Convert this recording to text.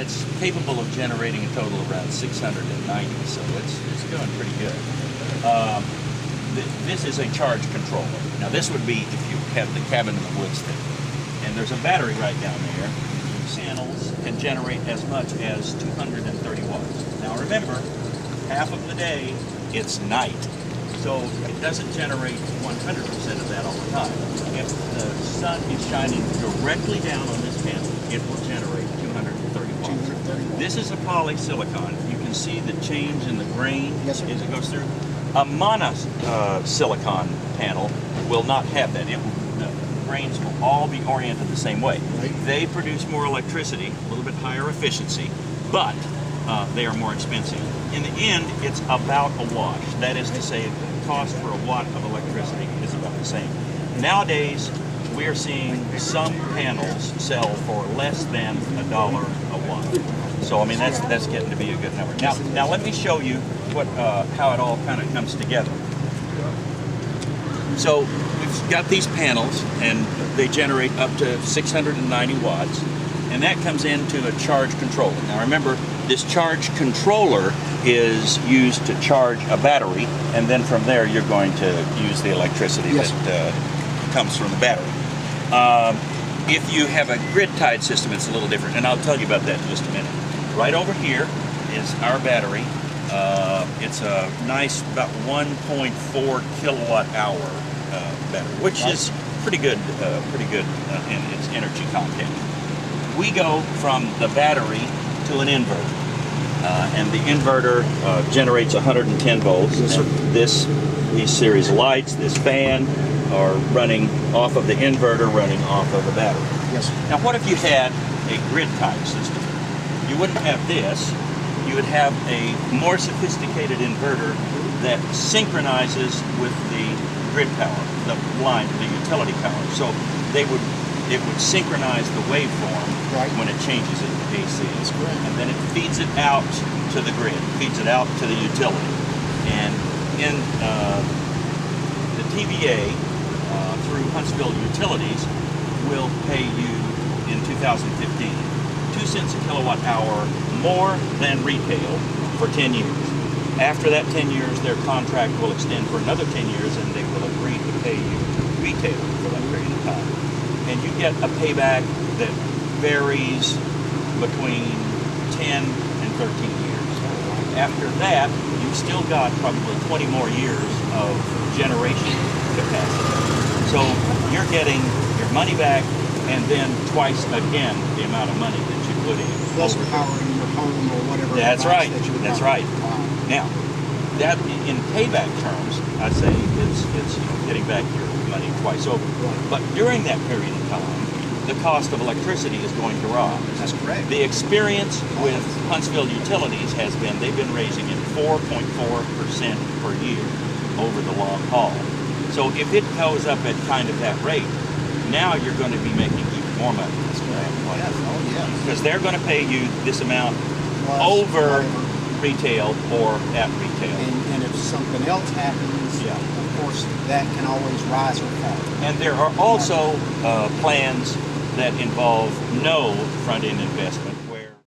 it's capable of generating a total of around 690, so it's doing pretty good. This is a charge controller. Now this would be if you have the cabin in the woods thing. And there's a battery right down there. Panels can generate as much as 230 watts. Now remember, half of the day it's night, so it doesn't generate 100% of that all the time. If the sun is shining directly down on this panel, it will generate 230 watts. This is a polysilicon. You can see the change in the grain as it goes through. A monosilicon panel will not have that. The grains will all be oriented the same way. They produce more electricity, a little bit higher efficiency, but they are more expensive. In the end, it's about a wash. That is to say, the cost for a watt of electricity is about the same. Nowadays, we are seeing some panels sell for less than $1 a watt. So I mean that's getting to be a good number. Now let me show you what how it all kind of comes together. So we've got these panels, and they generate up to 690 watts, and that comes into a charge controller. Now remember, this charge controller is used to charge a battery, and then from there you're going to use the electricity that comes from the battery. If you have a grid-tied system, it's a little different, and I'll tell you about that in just a minute. Right over here is our battery. It's a nice, about 1.4 kilowatt hour battery, which is pretty good in its energy content. We go from the battery to an inverter, and the inverter generates 110 volts. These series of lights, this fan, are running off of the inverter, running off of the battery. Now, what if you had a grid-type system? You wouldn't have this. You would have a more sophisticated inverter that synchronizes with the grid power, the utility power. So it would synchronize the waveform when it changes into AC. And then it feeds it out to the grid, feeds it out to the utility. And in the TVA, through Huntsville Utilities, will pay you in 2015 2 cents a kilowatt hour more than retail for 10 years. After that 10 years, their contract will extend for another 10 years, and they will agree to pay you retail for that period of time. And you get a payback that varies between 10 and 13 years. After that, you've still got probably 20 more years of generation capacity. So you're getting your money back, and then twice again the amount of money that you put in. Plus powering your home or whatever. That's right. That's right. Wow. Now, that in payback terms, I'd say it's getting back your money twice over. But during that period of time, the cost of electricity is going to rise. That's correct. The experience with Huntsville Utilities has been they've been raising it 4.4% per year over the long haul. So if it goes up at kind of that rate, now you're going to be making even more money. That's correct. Because they're going to pay you this amount over retail or at retail. And if something else happens, of course, that can always rise or fall. And there are also plans that involve no front-end investment.